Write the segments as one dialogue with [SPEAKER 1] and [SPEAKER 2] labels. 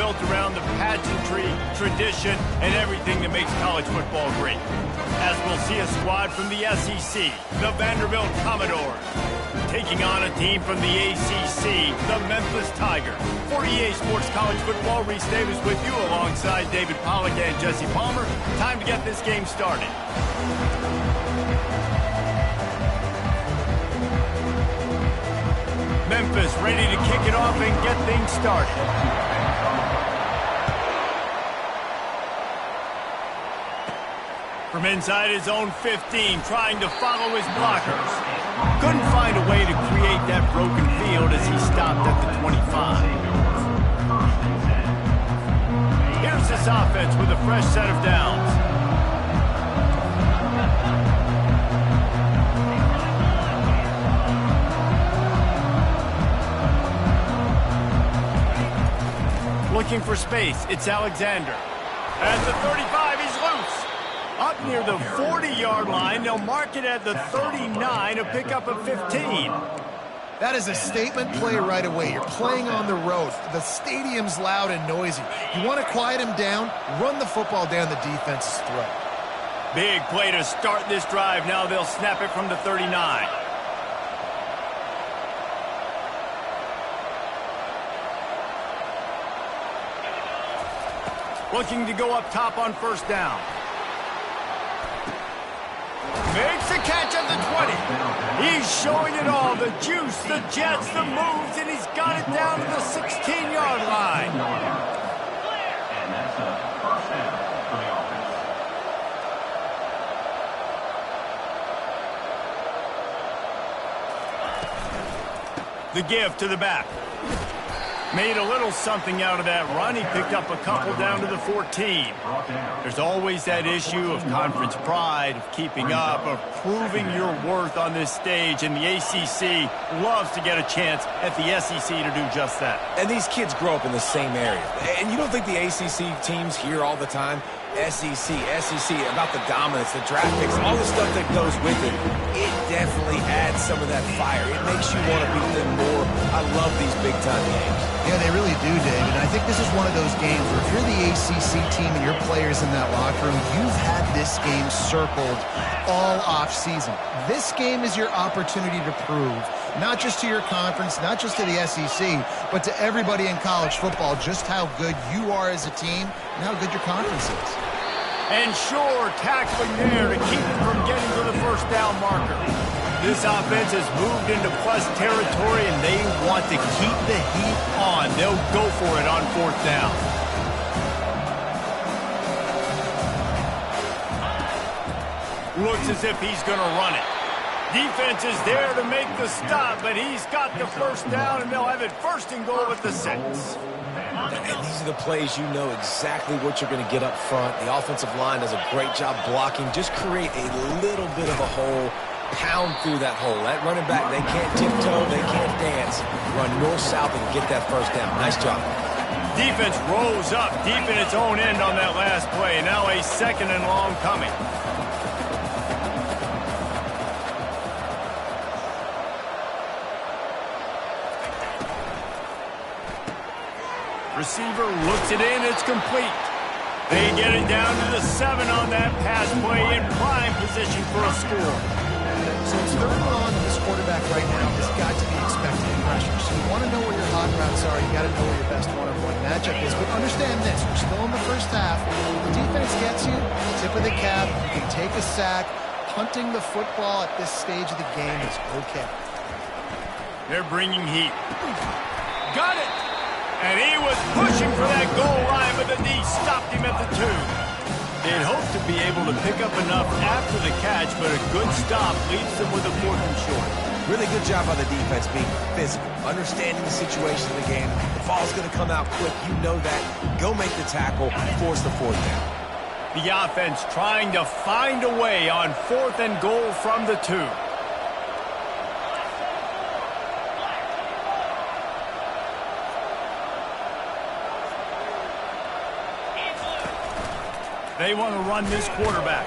[SPEAKER 1] built around the pageantry, tradition, and everything that makes college football great. As we'll see a squad from the SEC, the Vanderbilt Commodores, taking on a team from the ACC, the Memphis Tigers. For EA Sports College Football, Reese Davis with you alongside David Pollack and Jesse Palmer. Time to get this game started. Memphis ready to kick it off and get things started. From inside his own 15, trying to follow his blockers. Couldn't find a way to create that broken field as he stopped at the 25. Here's this offense with a fresh set of downs. Looking for space, it's Alexander. At the 35, he's loose. Up near the 40-yard line, they'll mark it at the 39, a pickup of 15.
[SPEAKER 2] That is a statement play right away. You're playing on the road. The stadium's loud and noisy. You want to quiet him down, run the football down the defense's throat.
[SPEAKER 1] Big play to start this drive. Now they'll snap it from the 39. Looking to go up top on first down. Makes the catch at the 20. He's showing it all. The juice, the jets, the moves, and he's got it down to the 16-yard line.
[SPEAKER 3] And that's a first down for the offense.
[SPEAKER 1] The give to the back. Made a little something out of that run. He picked up a couple down to the 14. There's always that issue of conference pride, of keeping up, of proving your worth on this stage, and the ACC loves to get a chance at the SEC to do just that.
[SPEAKER 4] And these kids grow up in the same area. And you don't think the ACC teams hear all the time, SEC, about the dominance, the draft picks, all the stuff that goes with it. It definitely adds some of that fire. It makes you want to beat them more. I love these big-time games.
[SPEAKER 2] Yeah, they really do, David. I think this is one of those games where if you're the ACC team and your players in that locker room, you've had this game circled all off-season. This game is your opportunity to prove, not just to your conference, not just to the SEC, but to everybody in college football, just how good you are as a team and how good your conference is.
[SPEAKER 1] And sure, tackling there to keep him from getting to the first down marker. This offense has moved into plus territory, and they want to keep the heat on. They'll go for it on fourth down. Looks as if he's going to run it. Defense is there to make the stop, but he's got the first down, and they'll have it first and goal at the 6.
[SPEAKER 4] And these are the plays you know exactly what you're going to get up front. The offensive line does a great job blocking. Just create a little bit of a hole. Pound through that hole. That running back, they can't tiptoe, they can't dance. Run north-south and get that first down. Nice job.
[SPEAKER 1] Defense rolls up deep in its own end on that last play. Now a second and long coming. Receiver looks it in, it's complete. They get it down to the 7 on that pass play in prime position for a score.
[SPEAKER 2] So it's third and long, and this quarterback right now has got to be expecting pressure. So you want to know where your hot routes are. You got to know where your best one-on-one matchup is. But understand this, we're still in the first half. The defense gets you, tip of the cap, you can take a sack. Punting the football at this stage of the game is okay.
[SPEAKER 1] They're bringing heat. Got it! And he was pushing for that goal line, but the D stopped him at the 2. They'd hoped to be able to pick up enough after the catch, but a good stop leaves them with a 4th and short.
[SPEAKER 4] Really good job by the defense being physical, understanding the situation of the game. The ball's going to come out quick. You know that. Go make the tackle, force the 4th down.
[SPEAKER 1] The offense trying to find a way on 4th and goal from the 2. They want to run this quarterback.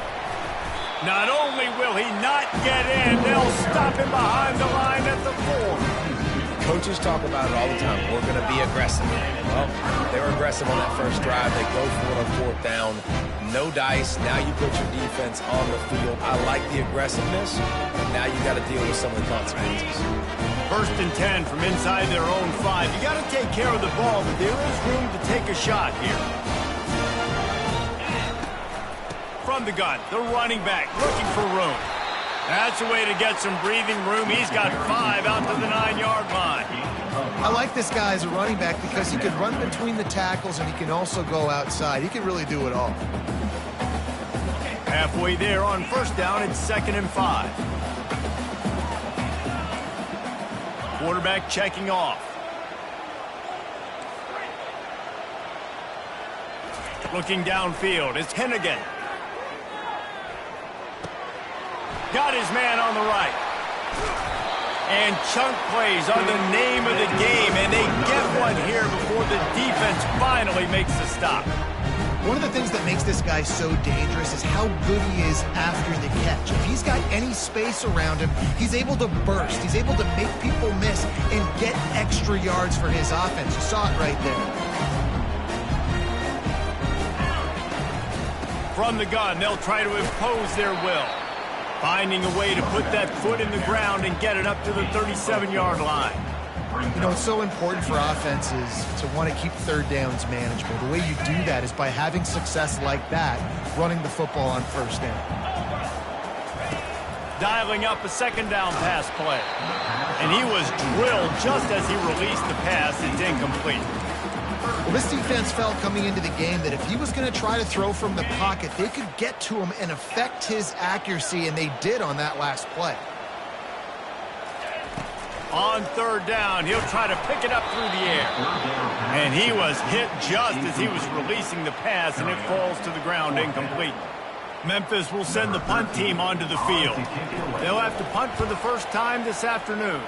[SPEAKER 1] Not only will he not get in, they'll stop him behind the line at the 4.
[SPEAKER 4] Coaches talk about it all the time. We're going to be aggressive. Well, they were aggressive on that first drive. They go for it on fourth down. No dice. Now you put your defense on the field. I like the aggressiveness, but now you got to deal with some of the consequences.
[SPEAKER 1] 1st and 10 from inside their own 5. You got to take care of the ball, but there is room to take a shot here. From the gun, the running back looking for room. That's a way to get some breathing room. He's got 5 out to the 9-yard line.
[SPEAKER 2] I like this guy as a running back because he can run between the tackles and he can also go outside. He can really do it all.
[SPEAKER 1] Halfway there on 1st down, it's 2nd and 5. Quarterback checking off. Looking downfield, it's Hennigan. Got his man on the right. And chunk plays are the name of the game, and they get one here before the defense finally makes the stop.
[SPEAKER 2] One of the things that makes this guy so dangerous is how good he is after the catch. If he's got any space around him, he's able to burst. He's able to make people miss and get extra yards for his offense. You saw it right there.
[SPEAKER 1] From the gun, they'll try to impose their will. Finding a way to put that foot in the ground and get it up to the 37-yard line.
[SPEAKER 2] You know, it's so important for offenses to want to keep 3rd downs manageable. The way you do that is by having success like that, running the football on 1st down.
[SPEAKER 1] Dialing up a 2nd down pass play. And he was drilled just as he released the pass. It's incomplete.
[SPEAKER 2] Well, this defense felt coming into the game that if he was going to try to throw from the pocket, they could get to him and affect his accuracy, and they did on that last play.
[SPEAKER 1] On 3rd down, he'll try to pick it up through the air. And he was hit just as he was releasing the pass, and it falls to the ground incomplete. Memphis will send the punt team onto the field. They'll have to punt for the first time this afternoon.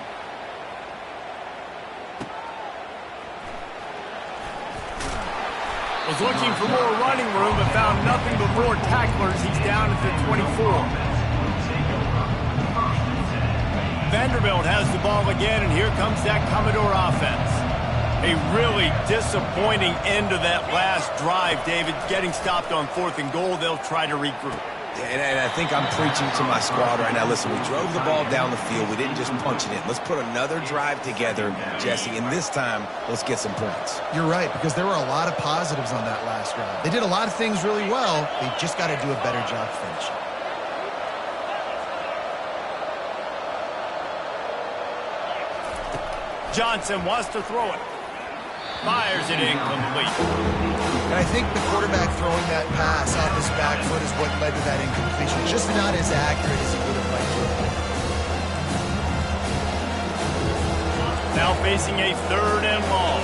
[SPEAKER 1] Was looking for more running room, but found nothing but more tacklers. He's down at the 24. Vanderbilt has the ball again, and here comes that Commodore offense. A really disappointing end of that last drive, David. Getting stopped on 4th and goal, they'll try to regroup.
[SPEAKER 4] And I think I'm preaching to my squad right now. Listen, we drove the ball down the field. We didn't just punch it in. Let's put another drive together, Jesse, and this time, let's get some points.
[SPEAKER 2] You're right, because there were a lot of positives on that last drive. They did a lot of things really well. They just got to do a better job finishing.
[SPEAKER 1] Johnson wants to throw it. Fires it incomplete.
[SPEAKER 2] And I think the quarterback throwing that pass off his back foot is what led to that incompletion. Just not as accurate as he would have liked to have been.
[SPEAKER 1] Now facing a 3rd and long.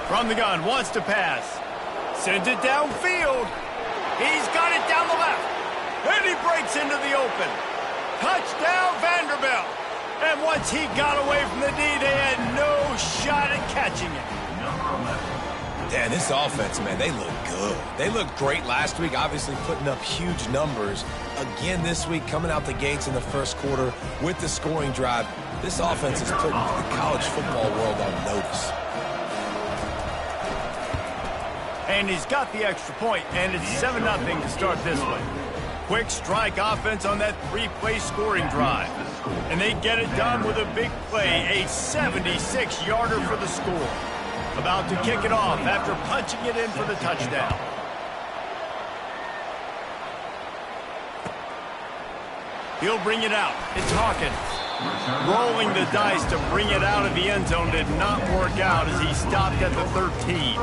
[SPEAKER 1] From the gun, wants to pass. Sends it downfield. He's got it down the left. And he breaks into the open. Touchdown, Vanderbilt. And once he got away from the D, they had no shot at catching it.
[SPEAKER 4] Yeah, this offense, man, they look good. They looked great last week, obviously putting up huge numbers. Again this week, coming out the gates in the 1st quarter with the scoring drive. This offense is putting the college football world on notice.
[SPEAKER 1] And he's got the extra point, and it's 7-0 to start this one. Quick strike offense on that 3-play scoring drive. And they get it done with a big play, a 76-yarder for the score. About to kick it off after punching it in for the touchdown. He'll bring it out. It's Hawkins. Rolling the dice to bring it out of the end zone did not work out as he stopped at the 13.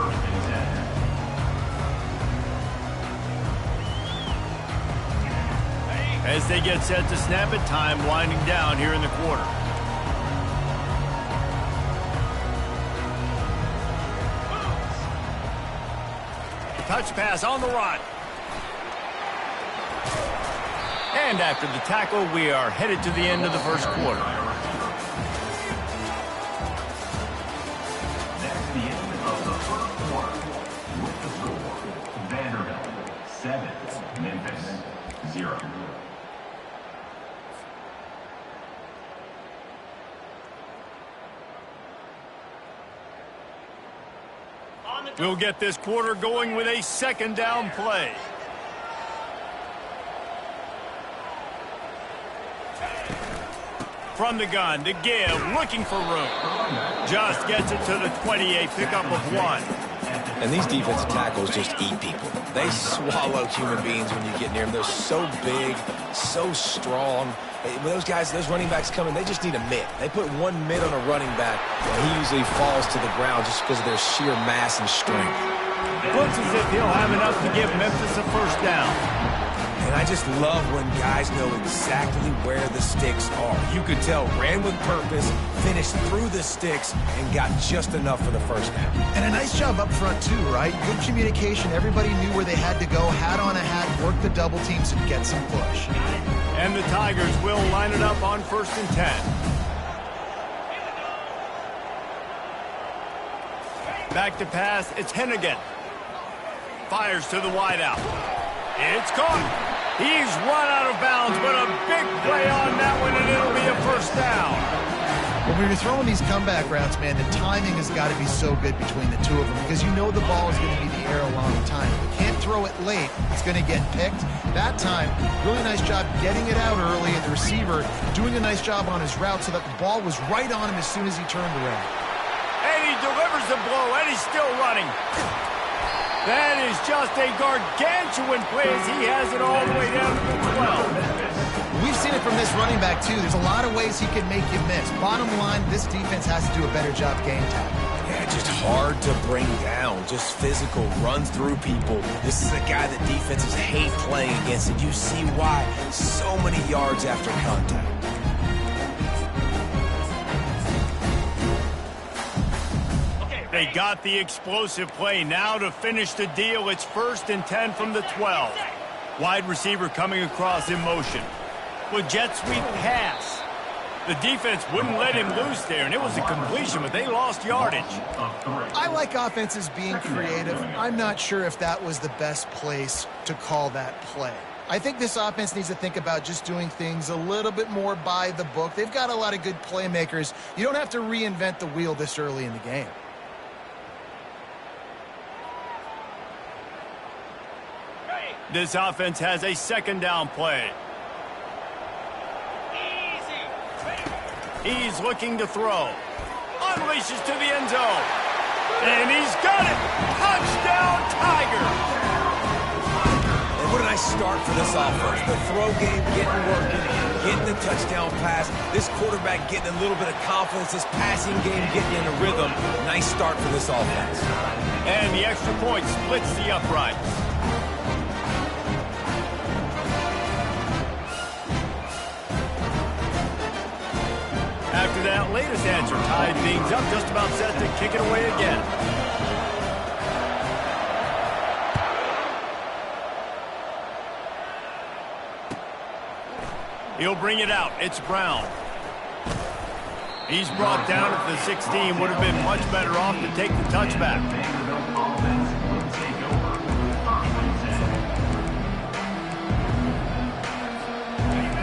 [SPEAKER 1] As they get set to snap it, time winding down here in the quarter. Touch pass on the run. And after the tackle, we are headed to the end of the 1st quarter.
[SPEAKER 3] That's the end of the 1st quarter. With the score, Vanderbilt 7, Memphis 0.
[SPEAKER 1] We'll get this quarter going with a second down play. From the gun to give, looking for room. Just gets it to the 28, pickup of 1.
[SPEAKER 4] And these defensive tackles just eat people. They swallow human beings when you get near them. They're so big, so strong. When those guys, those running backs come in, they just need a mitt. They put one mitt on a running back, and he usually falls to the ground just because of their sheer mass and strength.
[SPEAKER 1] Looks as if he'll have enough to give Memphis a first down.
[SPEAKER 4] And I just love when guys know exactly where the sticks are. You could tell, ran with purpose, finished through the sticks, and got just enough for the first down.
[SPEAKER 2] And a nice job up front, too, right? Good communication. Everybody knew where they had to go, hat on a hat, work the double teams, and get some push.
[SPEAKER 1] And the Tigers will line it up on 1st and 10. Back to pass, it's Hennigan. Fires to the wideout. It's caught. He's run out of bounds, but a big play on that one, and it'll be a first down.
[SPEAKER 2] When you're throwing these comeback routes, man, the timing has got to be so good between the two of them because you know the ball is going to be in the air a long time. You can't throw it late. It's going to get picked. That time, really nice job getting it out early, and the receiver doing a nice job on his route so that the ball was right on him as soon as he turned around.
[SPEAKER 1] And he delivers the blow, and he's still running. That is just a gargantuan play as he has it all the way down to the 12.
[SPEAKER 2] We've seen it from this running back, too. There's a lot of ways he can make you miss. Bottom line, this defense has to do a better job game tackling.
[SPEAKER 4] Yeah, just hard to bring down. Just physical, runs through people. This is a guy that defenses hate playing against, and you see why. So many yards after contact.
[SPEAKER 1] They got the explosive play. Now to finish the deal, it's 1st and 10 from the 12. Wide receiver coming across in motion. With jet sweep pass. The defense wouldn't let him loose there, and it was a completion, but they lost yardage.
[SPEAKER 2] I like offenses being creative. I'm not sure if that was the best place to call that play. I think this offense needs to think about just doing things a little bit more by the book. They've got a lot of good playmakers. You don't have to reinvent the wheel this early in the game.
[SPEAKER 1] This offense has a second down play. He's looking to throw. Unleashes to the end zone. And he's got it. Touchdown, Tiger.
[SPEAKER 4] And what a nice start for this offense. The throw game getting working, getting the touchdown pass. This quarterback getting a little bit of confidence. This passing game getting in a rhythm. Nice start for this offense.
[SPEAKER 1] And the extra point splits the uprights. After that latest answer tied things up, just about set to kick it away again. He'll bring it out. It's Brown. He's brought down at the 16. Would have been much better off to take the touchback.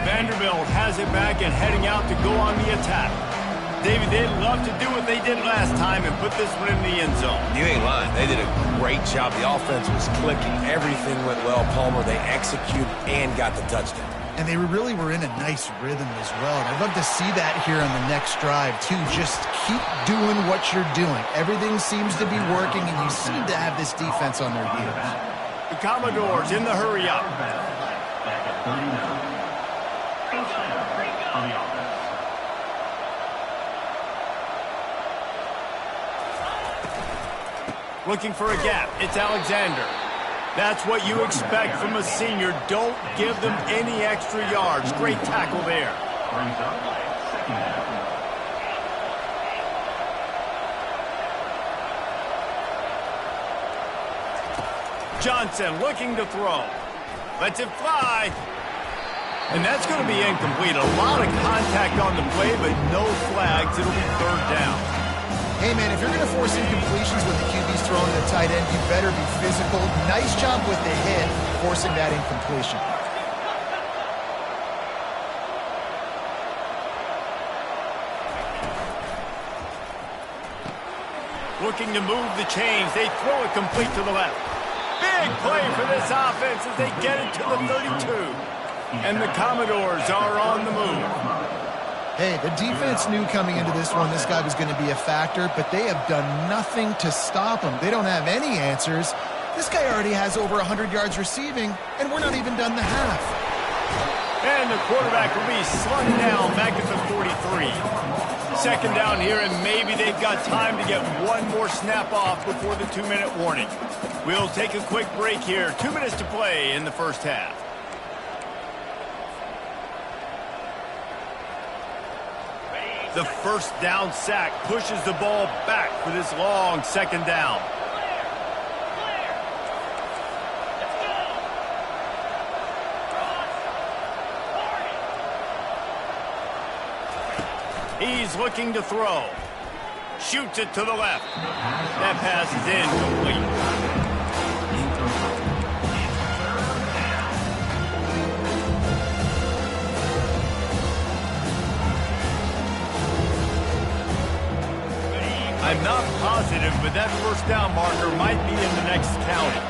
[SPEAKER 1] Vanderbilt has it back and heading out to go on the attack. David, they'd love to do what they did last time and put this one in the end zone.
[SPEAKER 4] You ain't lying. They did a great job. The offense was clicking. Everything went well, Palmer. They executed and got the touchdown.
[SPEAKER 2] And they really were in a nice rhythm as well. And I'd love to see that here on the next drive, too. Just keep doing what you're doing. Everything seems to be working, and you seem to have this defense on their heels.
[SPEAKER 1] The Commodores in the hurry-up. Looking for a gap. It's Alexander. That's what you expect from a senior. Don't give them any extra yards. Great tackle there. Johnson looking to throw. Lets it fly. And that's going to be incomplete. A lot of contact on the play, but no flags. It'll be 3rd down.
[SPEAKER 2] Hey, man, if you're going to force incompletions with the QB's throwing the tight end, you better be physical. Nice job with the hit, forcing that incompletion.
[SPEAKER 1] Looking to move the chains. They throw it complete to the left. Big play for this offense as they get it to the 32. And the Commodores are on the move.
[SPEAKER 2] Hey, the defense knew coming into this one this guy was going to be a factor, but they have done nothing to stop him. They don't have any answers. This guy already has over 100 yards receiving, and we're not even done the half.
[SPEAKER 1] And the quarterback will be slung down back at the 43. Second down here, and maybe they've got time to get one more snap off before the 2-minute warning. We'll take a quick break here. 2 minutes to play in the first half. The first down sack pushes the ball back for this long second down. He's looking to throw. Shoots it to the left. That pass is incomplete. I'm not positive, but that first down marker might be in the next county.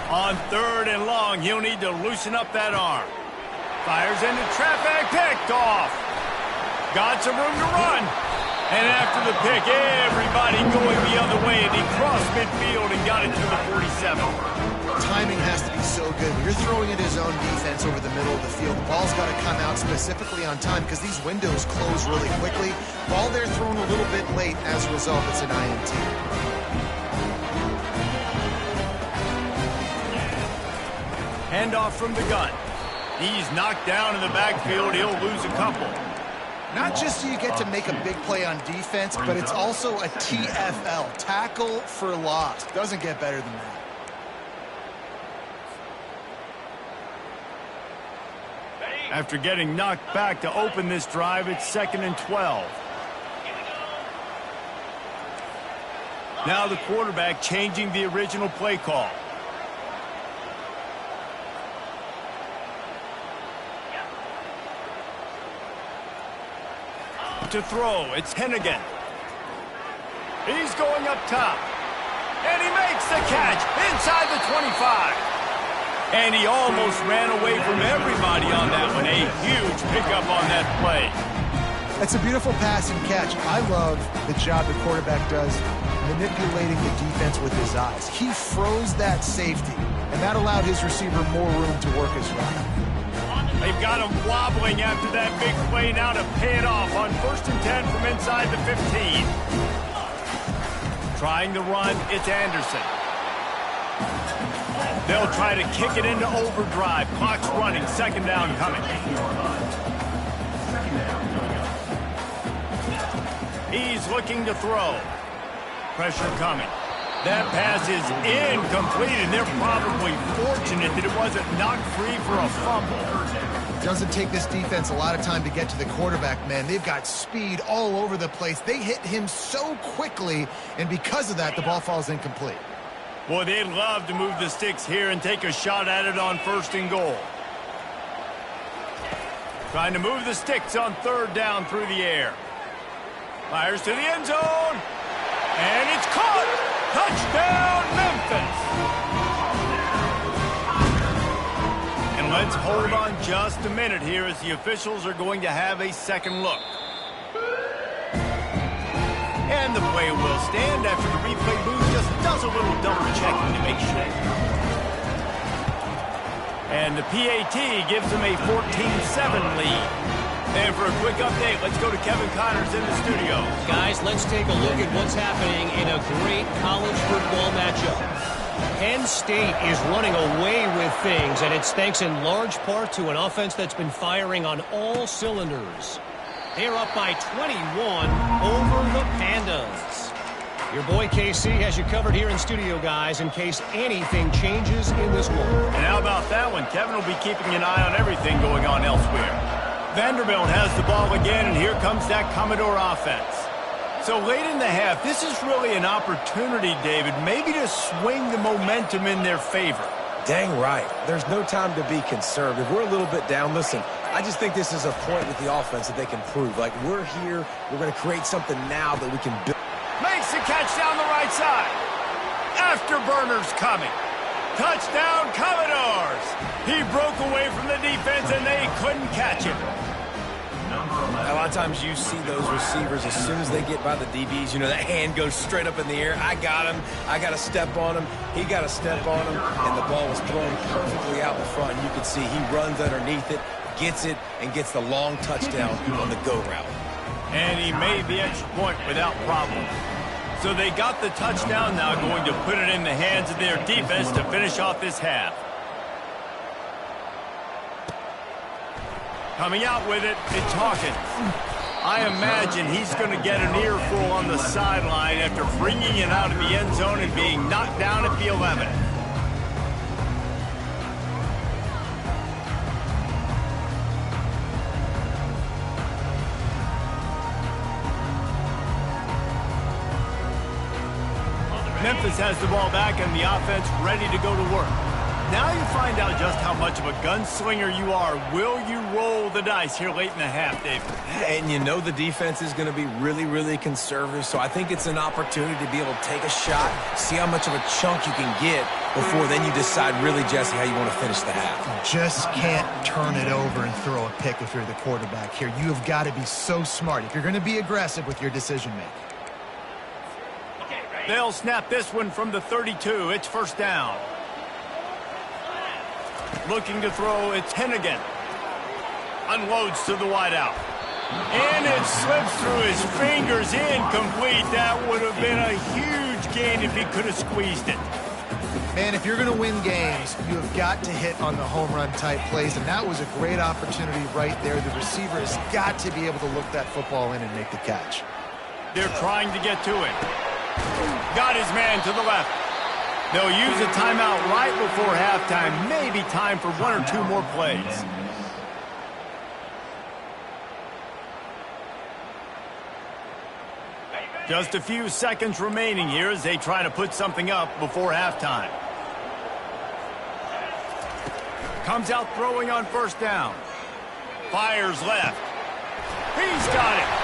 [SPEAKER 1] On third and long, he'll need to loosen up that arm. Fires into traffic, picked off. Got some room to run. And after the pick, everybody going the other way, and he crossed midfield and got it to the 47.
[SPEAKER 2] Timing has to be so good. You're throwing at his own defense over the middle of the field. The ball's got to come out specifically on time because these windows close really quickly. Ball there thrown a little bit late. As a result, it's an INT.
[SPEAKER 1] Handoff from the gun. He's knocked down in the backfield. He'll lose a couple.
[SPEAKER 2] Not just do you get to make a big play on defense, but it's also a TFL, tackle for loss. Doesn't get better than that.
[SPEAKER 1] After getting knocked back to open this drive, it's 2nd and 12. Now the quarterback changing the original play call. To throw, it's Hennigan. He's going up top. And he makes the catch inside the 25. And he almost ran away from everybody on that one. A huge pickup on that play.
[SPEAKER 2] That's a beautiful pass and catch. I love the job the quarterback does manipulating the defense with his eyes. He froze that safety, and that allowed his receiver more room to work his route.
[SPEAKER 1] They've got him wobbling after that big play now to pay it off on 1st and 10 from inside the 15. Trying to run, it's Anderson. They'll try to kick it into overdrive. Clock's running, 2nd down coming. He's looking to throw. Pressure coming. That pass is incomplete, and they're probably fortunate that it wasn't knocked free for a fumble.
[SPEAKER 2] Doesn't take this defense a lot of time to get to the quarterback, man. They've got speed all over the place. They hit him so quickly, and because of that, the ball falls incomplete.
[SPEAKER 1] Boy, they'd love to move the sticks here and take a shot at it on 1st and goal. Trying to move the sticks on 3rd down through the air. Fires to the end zone. And it's caught. Touchdown, Memphis. And let's hold on just a minute here as the officials are going to have a second look. And the play will stand after the replay booth just does a little double checking to make sure. And the PAT gives them a 14-7 lead. And for a quick update, let's go to Kevin Connors in the studio.
[SPEAKER 5] Guys, let's take a look at what's happening in a great college football matchup. Penn State is running away with things, and it's thanks in large part to an offense that's been firing on all cylinders. They're up by 21 over the Pandas. Your boy KC has you covered here in studio, guys, in case anything changes in this one.
[SPEAKER 1] And how about that one? Kevin will be keeping an eye on everything going on elsewhere. Vanderbilt has the ball again, and here comes that Commodore offense. So late in the half, this is really an opportunity, David, maybe to swing the momentum in their favor.
[SPEAKER 4] Dang right. There's no time to be conservative. We're a little bit down. Listen, I just think this is a point with the offense that they can prove. Like, we're here. We're going to create something now that we can build.
[SPEAKER 1] Makes the catch down the right side. Afterburners coming. Touchdown, Commodores. He broke away from the defense, and they couldn't catch him.
[SPEAKER 4] A lot of times you see those receivers, as soon as they get by the DBs, you know, that hand goes straight up in the air. I got him. I got to step on him. He got to step on him, and the ball was thrown perfectly out in front. You can see he runs underneath it, gets it, and gets the long touchdown on the go route.
[SPEAKER 1] And he made the extra point without problem. So they got the touchdown, now going to put it in the hands of their defense to finish off this half. Coming out with it, it's Hawkins. I imagine he's going to get an earful on the sideline after bringing it out of the end zone and being knocked down at the 11. Memphis has the ball back and the offense ready to go to work. Now you find out just how much of a gunslinger you are. Will you roll the dice here late in the half, David?
[SPEAKER 4] And you know the defense is going to be really, really conservative, so I think it's an opportunity to be able to take a shot, see how much of a chunk you can get before then you decide really, Jesse, how you want to finish the half.
[SPEAKER 2] Just can't turn it over and throw a pick if you're the quarterback here. You have got to be so smart if you're going to be aggressive with your decision-making.
[SPEAKER 1] They'll snap this one from the 32. It's first down. Looking to throw, it's Hennigan. Unloads to the wideout. And it slips through his fingers, incomplete. That would have been a huge gain if he could have squeezed it.
[SPEAKER 2] Man, if you're going to win games, you have got to hit on the home run type plays, and that was a great opportunity right there. The receiver has got to be able to look that football in and make the catch.
[SPEAKER 1] They're trying to get to it. Got his man to the left. They'll use a timeout right before halftime. Maybe time for one or two more plays. Just a few seconds remaining here as they try to put something up before halftime. Comes out throwing on first down. Fires left. He's got it.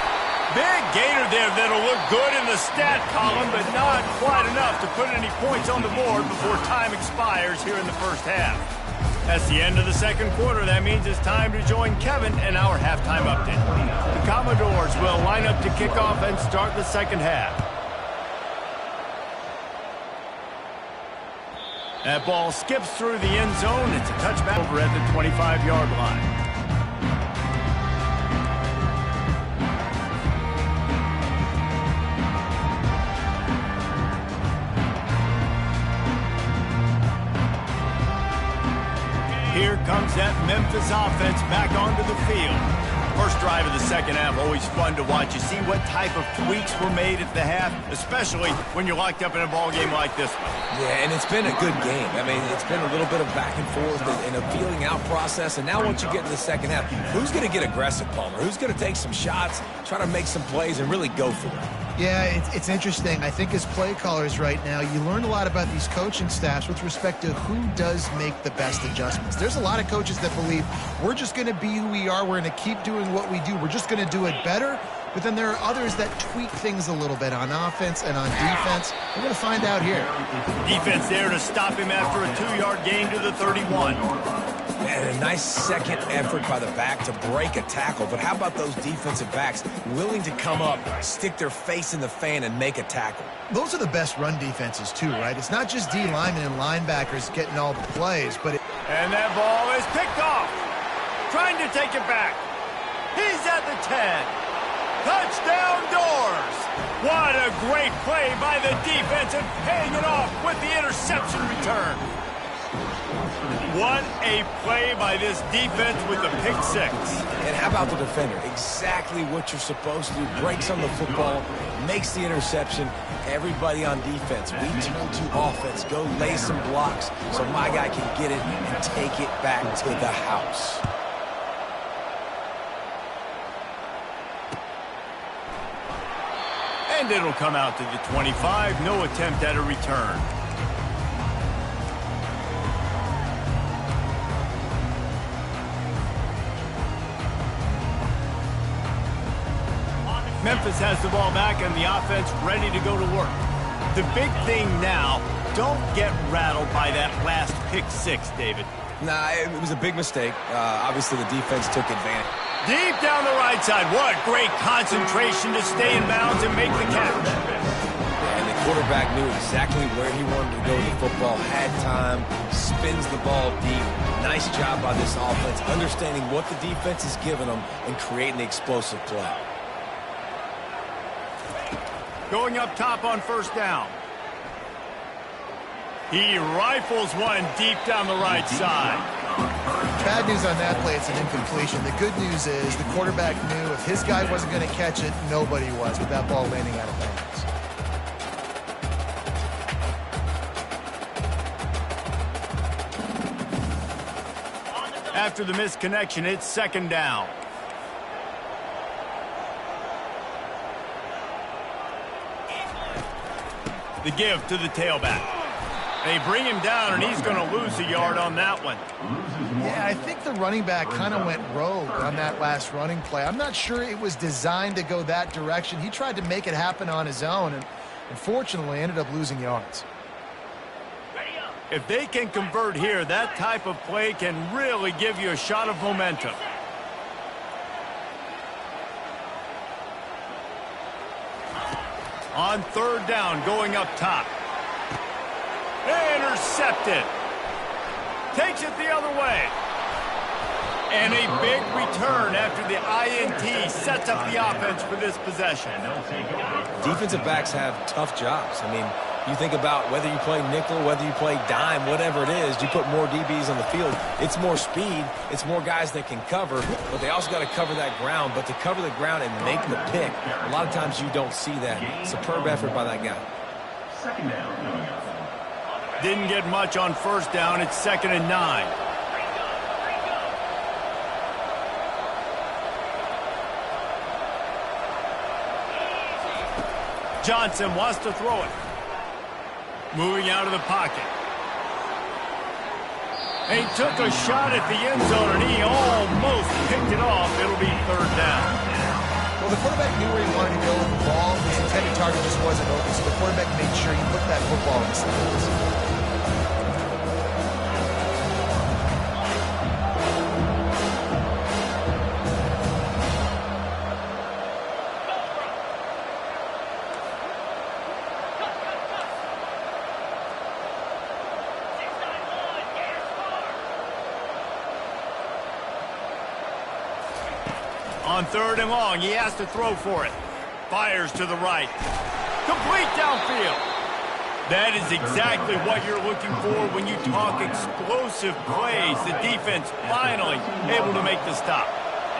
[SPEAKER 1] Big gainer there that'll look good in the stat column, but not quite enough to put any points on the board before time expires here in the first half. That's the end of the second quarter. That means it's time to join Kevin in our halftime update. The Commodores will line up to kick off and start the second half. That ball skips through the end zone. It's a touchback over at the 25-yard line. Here comes that Memphis offense back onto the field. First drive of the second half, always fun to watch. You see what type of tweaks were made at the half, especially when you're locked up in a ball game like this one.
[SPEAKER 4] Yeah, and it's been a good game. I mean, it's been a little bit of back and forth and a feeling out process. And now once you get to the second half, who's going to get aggressive, Palmer? Who's going to take some shots, try to make some plays, and really go for it?
[SPEAKER 2] Yeah, it's interesting. I think as play callers right now, you learn a lot about these coaching staffs with respect to who does make the best adjustments. There's a lot of coaches that believe we're just going to be who we are. We're going to keep doing what we do. We're just going to do it better. But then there are others that tweak things a little bit on offense and on defense. We're going to find out here.
[SPEAKER 1] Defense there to stop him after a 2-yard gain to the 31.
[SPEAKER 4] And a nice second effort by the back to break a tackle. But how about those defensive backs willing to come up, stick their face in the fan, and make a tackle?
[SPEAKER 2] Those are the best run defenses, too, right? It's not just D linemen and linebackers getting all the plays, but
[SPEAKER 1] And that ball is picked off. Trying to take it back. He's at the 10. Touchdown Doors. What a great play by the defense and paying it off with the interception return. What a play by this defense with the pick six.
[SPEAKER 4] And how about the defender? Exactly what you're supposed to do. Breaks on the football, makes the interception. Everybody on defense, we turn to offense. Go lay some blocks so my guy can get it and take it back to the house.
[SPEAKER 1] And it'll come out to the 25. No attempt at a return. Memphis has the ball back and the offense ready to go to work. The big thing now, don't get rattled by that last pick six, David.
[SPEAKER 4] Nah, it was a big mistake. Obviously, the defense took advantage.
[SPEAKER 1] Deep down the right side. What great concentration to stay in bounds and make the catch.
[SPEAKER 4] And the quarterback knew exactly where he wanted to go with the football, had time, spins the ball deep. Nice job by this offense, understanding what the defense is giving them and creating the explosive play.
[SPEAKER 1] Going up top on first down. He rifles one deep down the right side.
[SPEAKER 2] Bad news on that play, it's an incompletion. The good news is the quarterback knew if his guy wasn't going to catch it, nobody was with that ball landing out of bounds.
[SPEAKER 1] After the missed connection, it's second down. The give to the tailback. They bring him down, and he's going to lose a yard on that one.
[SPEAKER 2] Yeah, I think the running back kind of went rogue on that last running play. I'm not sure it was designed to go that direction. He tried to make it happen on his own, and unfortunately ended up losing yards.
[SPEAKER 1] If they can convert here, that type of play can really give you a shot of momentum. On third down, going up top. Intercepted. Takes it the other way. And a big return after the INT sets up the offense for this possession.
[SPEAKER 4] Defensive backs have tough jobs. I mean, you think about whether you play nickel, whether you play dime, whatever it is, you put more DBs on the field. It's more speed. It's more guys that can cover, but they also got to cover that ground. But to cover the ground and make the pick, a lot of times you don't see that. Superb effort by that guy.
[SPEAKER 3] Second down.
[SPEAKER 1] Didn't get much on first down. It's 2nd and 9. Johnson wants to throw it. Moving out of the pocket. He took a shot at the end zone, and he almost picked it off. It'll be third down.
[SPEAKER 2] Well, the quarterback knew where he wanted to go with the ball. His intended target just wasn't open, so the quarterback made sure he put that football in his hands.
[SPEAKER 1] On third and long, he has to throw for it. Fires to the right. Complete downfield. That is exactly what you're looking for when you talk explosive plays. The defense finally able to make the stop.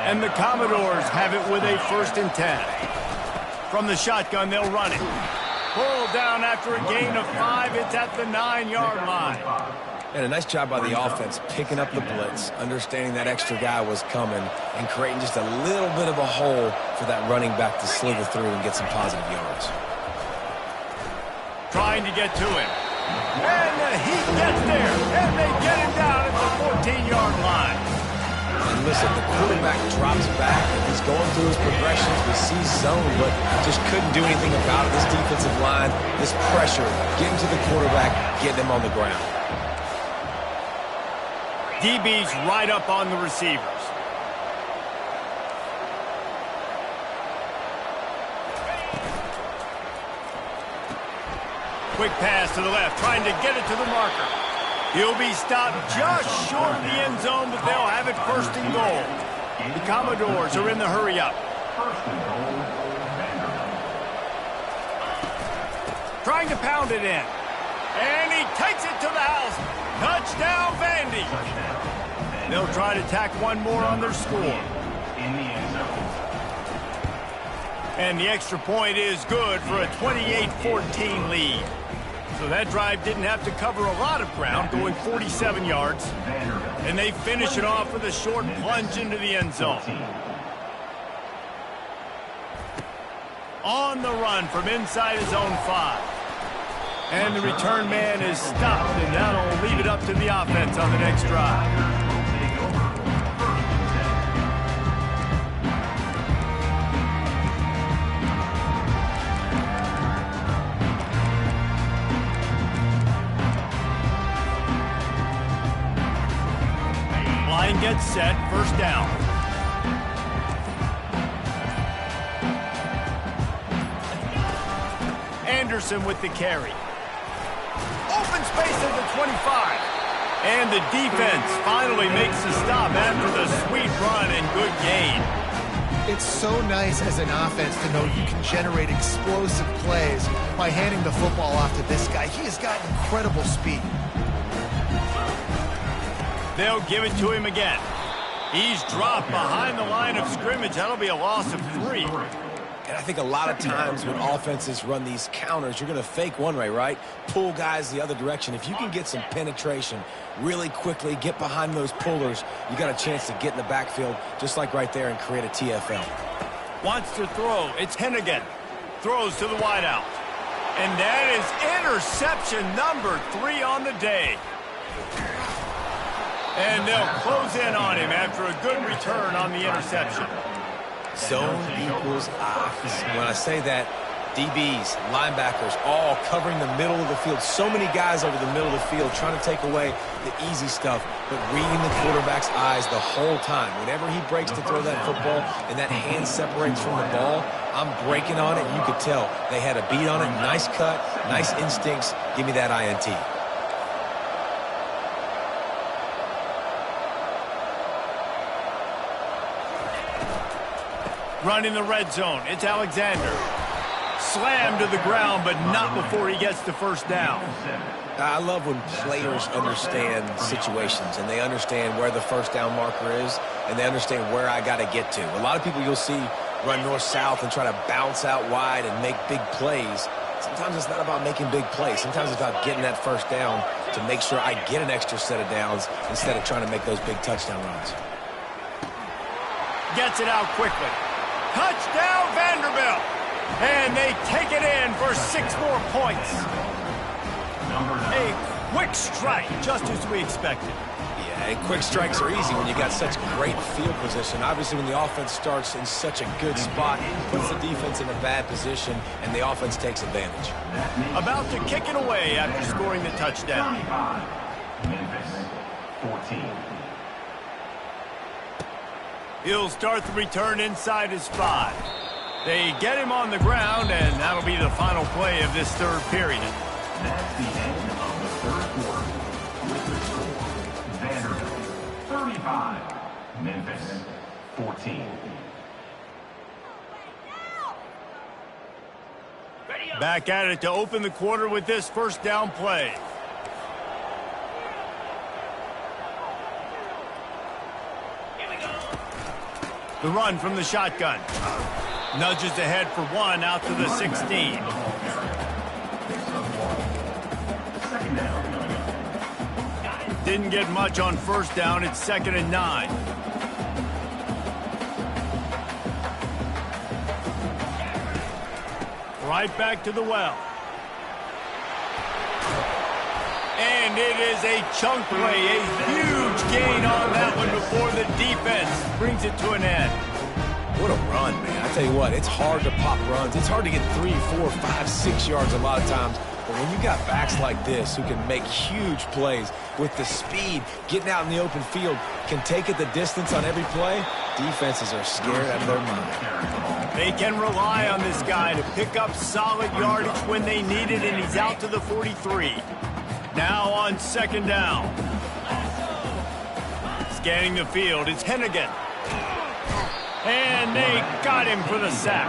[SPEAKER 1] And the Commodores have it with a 1st and 10. From the shotgun, they'll run it. Pulled down after a gain of 5. It's at the 9-yard line.
[SPEAKER 4] And a nice job by the offense picking up the blitz, understanding that extra guy was coming, and creating just a little bit of a hole for that running back to slither through and get some positive yards.
[SPEAKER 1] Trying to get to him. And he gets there, and they get him down at the 14-yard line.
[SPEAKER 4] And listen, the quarterback drops back, and he's going through his progressions. We see zone, but just couldn't do anything about it. This defensive line, this pressure, getting to the quarterback, getting him on the ground.
[SPEAKER 1] DB's right up on the receivers. Quick pass to the left, trying to get it to the marker. He'll be stopped just short of the end zone, but they'll have it 1st and goal. The Commodores are in the hurry-up. Trying to pound it in. And he takes it to the house. Touchdown, Vandy. They'll try to tack one more on their score. And the extra point is good for a 28-14 lead. So that drive didn't have to cover a lot of ground, going 47 yards. And they finish it off with a short plunge into the end zone. On the run from inside his own 5. And the return man is stopped, and that'll leave it up to the offense on the next drive. gets set, first down. Anderson with the carry. Open space at the 25. And the defense finally makes the stop after the sweet run and good gain.
[SPEAKER 2] It's so nice as an offense to know you can generate explosive plays by handing the football off to this guy. He has got incredible speed.
[SPEAKER 1] They'll give it to him again. He's dropped behind the line of scrimmage. That'll be a loss of 3.
[SPEAKER 4] And I think a lot of times when offenses run these counters, you're going to fake one way, right? Pull guys the other direction. If you can get some penetration really quickly, get behind those pullers, you got a chance to get in the backfield, just like right there, and create a TFL.
[SPEAKER 1] Wants to throw. It's Hennigan. Throws to the wideout. And that is interception number 3 on the day. And they'll close in on him after a good return on the interception.
[SPEAKER 4] Zone equals ox. When I say that, DBs, linebackers, all covering the middle of the field. So many guys over the middle of the field trying to take away the easy stuff, but reading the quarterback's eyes the whole time. Whenever he breaks to throw that football and that hand separates from the ball, I'm breaking on it. You could tell they had a beat on it. Nice cut, nice instincts. Give me that INT.
[SPEAKER 1] Running the red zone. It's Alexander. Slammed to the ground, but not before he gets the first down.
[SPEAKER 4] I love when players understand situations and they understand where the first down marker is and they understand where I got to get to. A lot of people you'll see run north-south and try to bounce out wide and make big plays. Sometimes it's not about making big plays. Sometimes it's about getting that first down to make sure I get an extra set of downs instead of trying to make those big touchdown runs.
[SPEAKER 1] Gets it out quickly. Touchdown, Vanderbilt! And they take it in for 6 more points. A quick strike, just as we expected.
[SPEAKER 4] Yeah, and quick strikes are easy when you got such great field position. Obviously, when the offense starts in such a good spot, it puts the defense in a bad position, and the offense takes advantage.
[SPEAKER 1] About to kick it away after scoring the touchdown.
[SPEAKER 3] Memphis, 14.
[SPEAKER 1] He'll start the return inside his 5. They get him on the ground, and that'll be the final play of this third period.
[SPEAKER 3] That's the end of the third quarter. With the score, Vanderbilt, 35. Memphis, 14.
[SPEAKER 1] Back at it to open the quarter with this first down play. The run from the shotgun. Nudges ahead for 1 out to the 16. Didn't get much on first down. It's 2nd and 9. Right back to the well. And it is a chunk play, a huge gain on that one before the defense brings it to an end.
[SPEAKER 4] What a run, man. I tell you what, it's hard to pop runs. It's hard to get 3, 4, 5, 6 yards a lot of times. But when you got backs like this who can make huge plays with the speed, getting out in the open field, can take it the distance on every play, defenses are scared out of their mind.
[SPEAKER 1] They can rely on this guy to pick up solid yardage when they need it, and he's out to the 43. Now on 2nd down. Scanning the field, it's Hennigan. And they got him for the sack.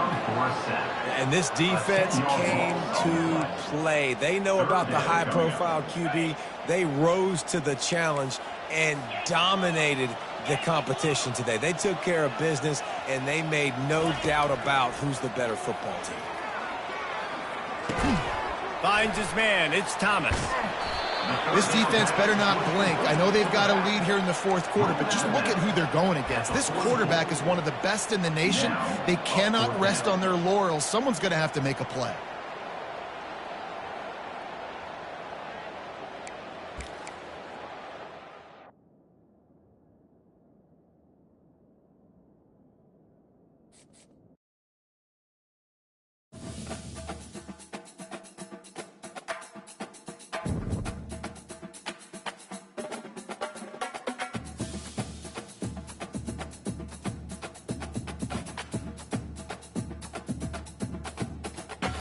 [SPEAKER 4] And this defense came to play. They know about the high-profile QB. They rose to the challenge and dominated the competition today. They took care of business, and they made no doubt about who's the better football team.
[SPEAKER 1] Finds his man, it's Thomas.
[SPEAKER 2] This defense better not blink. I know they've got a lead here in the 4th quarter, but just look at who they're going against. This quarterback is one of the best in the nation. They cannot rest on their laurels. Someone's going to have to make a play.